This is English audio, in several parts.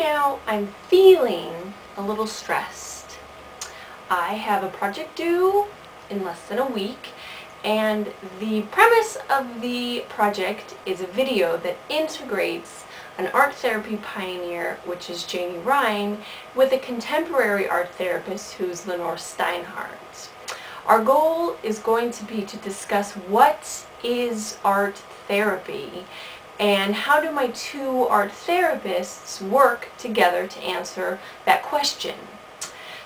now I'm feeling a little stressed. I have a project due in less than a week, and the premise of the project is a video that integrates an art therapy pioneer, which is Rhyne, with a contemporary art therapist who's Steinhardt. Our goal is going to be to discuss what is art therapy and how do my two art therapists work together to answer that question.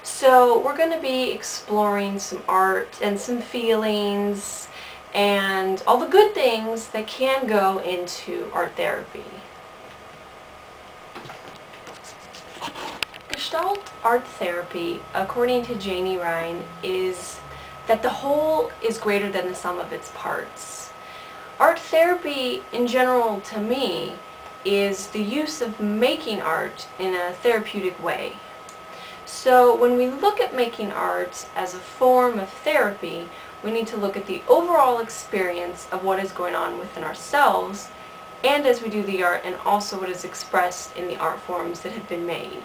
So we're going to be exploring some art and some feelings and all the good things that can go into art therapy. Gestalt art therapy, according to Rhyne, is that the whole is greater than the sum of its parts. Art therapy, in general, to me, is the use of making art in a therapeutic way. So when we look at making art as a form of therapy, we need to look at the overall experience of what is going on within ourselves, and as we do the art, and also what is expressed in the art forms that have been made.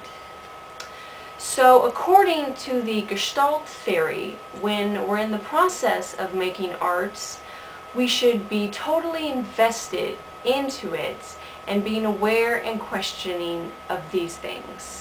So according to the Gestalt theory, when we're in the process of making art, we should be totally invested into it and being aware and questioning of these things.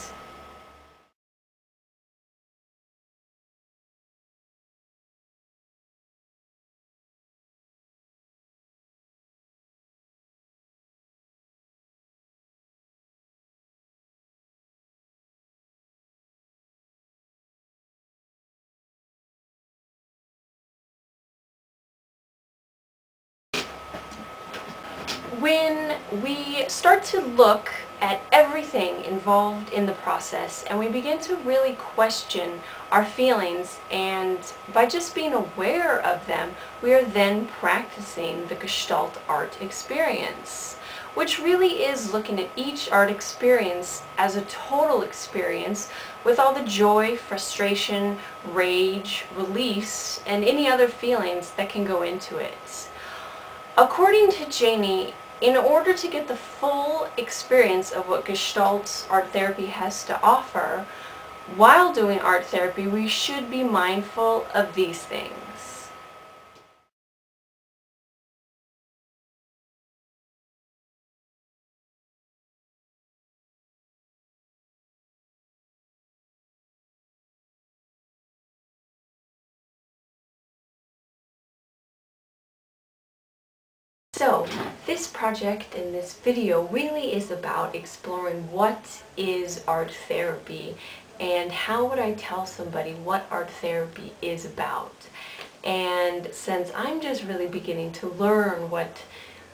When we start to look at everything involved in the process and we begin to really question our feelings, and by just being aware of them, we are then practicing the Gestalt art experience, which really is looking at each art experience as a total experience with all the joy, frustration, rage, release, and any other feelings that can go into it. According to Janie, in order to get the full experience of what Gestalt art therapy has to offer, while doing art therapy, we should be mindful of these things. So, this project in this video really is about exploring what is art therapy and how would I tell somebody what art therapy is about. And since I'm just really beginning to learn what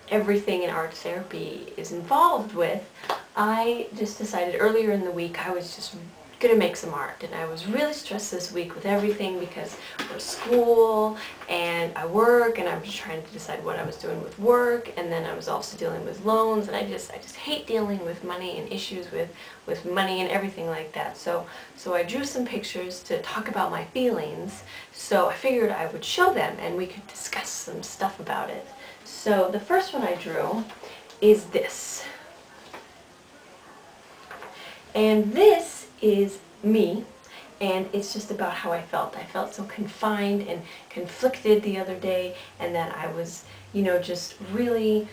everything in art therapy is involved with, I just decided earlier in the week I was just going to make some art, and I was really stressed this week with everything because we're at school and I work, and I was trying to decide what I was doing with work, and then I was also dealing with loans, and I just hate dealing with money and issues with money and everything like that. So I drew some pictures to talk about my feelings, so I figured I would show them and we could discuss some stuff about it. So the first one I drew is this. And this is me, and it's just about how I felt. I felt so confined and conflicted the other day, and that I was, just really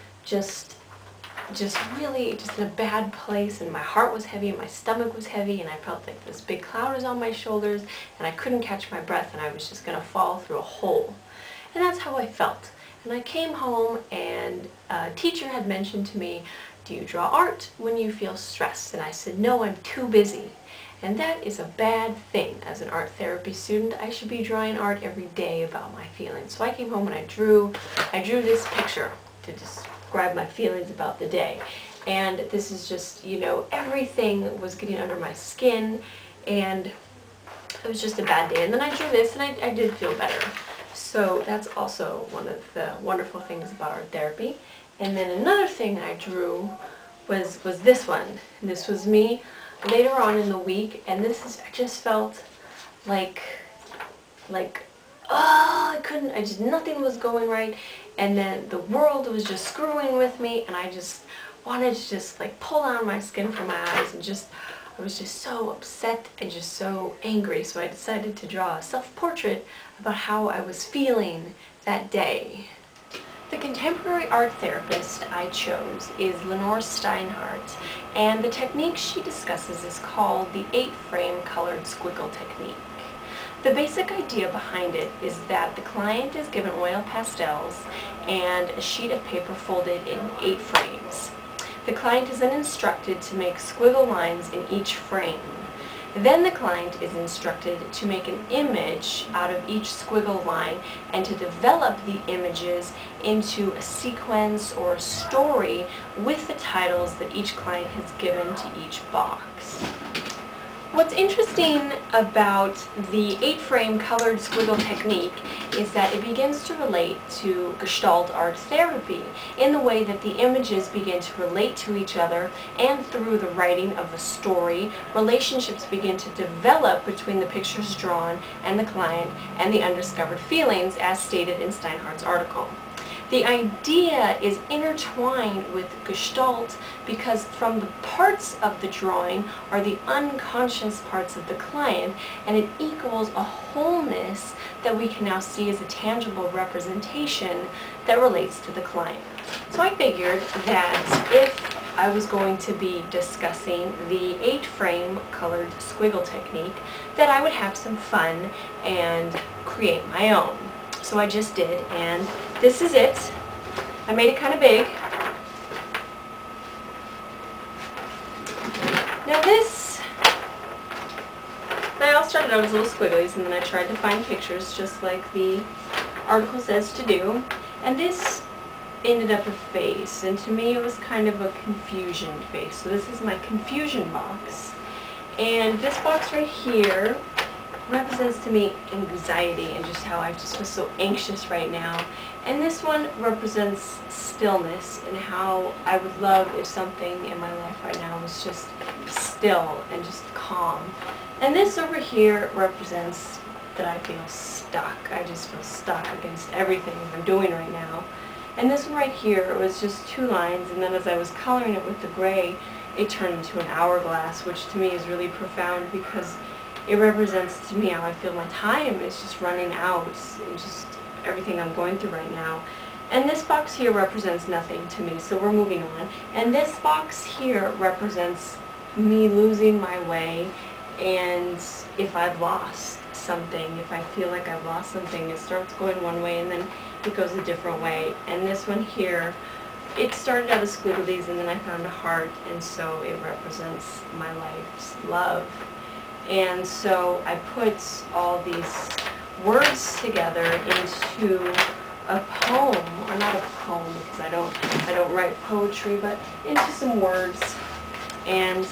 in a bad place, and my heart was heavy and my stomach was heavy, and I felt like this big cloud was on my shoulders, and I couldn't catch my breath, and I was just going to fall through a hole. And that's how I felt. And I came home, and a teacher had mentioned to me, "Do you draw art when you feel stressed?" And I said, "No, I'm too busy." And that is a bad thing. As an art therapy student, I should be drawing art every day about my feelings. So I came home and I drew this picture to describe my feelings about the day. And this is just, everything was getting under my skin, and it was just a bad day. And then I drew this, and I did feel better. So that's also one of the wonderful things about art therapy. And then another thing I drew was this one. And this was me later on in the week, and I just felt like nothing was going right, and then the world was just screwing with me, and I just wanted to just like pull down my skin from my eyes, and I was just so upset and just so angry. So I decided to draw a self-portrait about how I was feeling that day. The contemporary art therapist I chose is Steinhardt, and the technique she discusses is called the 8-frame colored squiggle technique. The basic idea behind it is that the client is given oil pastels and a sheet of paper folded in 8 frames. The client is then instructed to make squiggle lines in each frame. Then the client is instructed to make an image out of each squiggle line and to develop the images into a sequence or a story with the titles that each client has given to each box. What's interesting about the 8-frame colored squiggle technique is that it begins to relate to gestalt art therapy in the way that the images begin to relate to each other, and through the writing of a story, relationships begin to develop between the pictures drawn and the client and the undiscovered feelings, as stated in Steinhardt's article. The idea is intertwined with gestalt because from the parts of the drawing are the unconscious parts of the client, and it equals a wholeness that we can now see as a tangible representation that relates to the client. So I figured that if I was going to be discussing the 8-frame colored squiggle technique, that I would have some fun and create my own. So I just did, and this is it. I made it kind of big. Now they all started out as little squigglies, and then I tried to find pictures just like the article says to do. And this ended up a face, and to me it was kind of a confusion face. So this is my confusion box. And this box right here represents to me anxiety and just how I just was so anxious right now. And this one represents stillness and how I would love if something in my life right now was just still and just calm. And this over here represents that I feel stuck. I just feel stuck against everything I'm doing right now. And this one right here was just 2 lines, and then as I was coloring it with the gray, it turned into an hourglass, which to me is really profound because it represents to me how I feel my time is just running out, and just everything I'm going through right now. And this box here represents nothing to me, so we're moving on. And this box here represents me losing my way, and if I've lost something, if I feel like I've lost something, it starts going one way and then it goes a different way. And this one here, it started out as squigglies and then I found a heart, and so it represents my life's love. And so I put all these words together into a poem, or not a poem because I don't write poetry, but into some words. And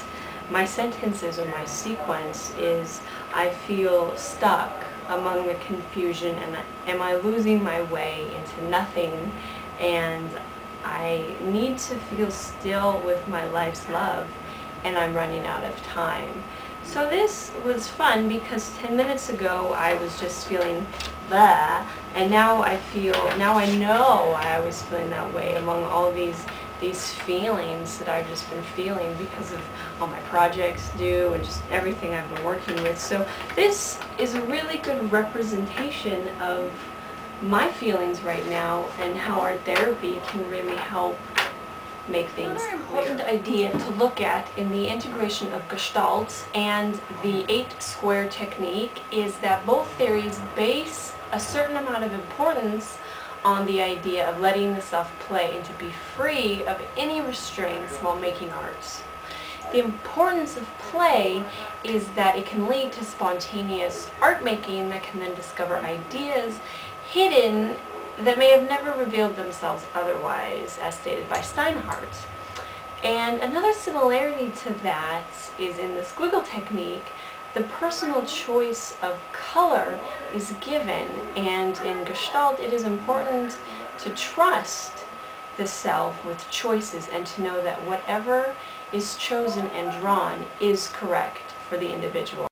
my sentences, or my sequence, is I feel stuck among the confusion, and am I losing my way into nothing, and I need to feel still with my life's love, and I'm running out of time. So this was fun because 10 minutes ago I was just feeling blah, and now I know why I was feeling that way among all these feelings that I've just been feeling because of all my projects due and just everything I've been working with. So this is a really good representation of my feelings right now and how art therapy can really help make things clear. Another important idea to look at in the integration of Gestalt and the 8-square technique is that both theories base a certain amount of importance on the idea of letting the self play and to be free of any restraints while making art. The importance of play is that it can lead to spontaneous art making that can then discover ideas hidden that may have never revealed themselves otherwise, as stated by Steinhardt. And another similarity to that is in the squiggle technique, the personal choice of color is given, and in Gestalt it is important to trust the self with choices and to know that whatever is chosen and drawn is correct for the individual.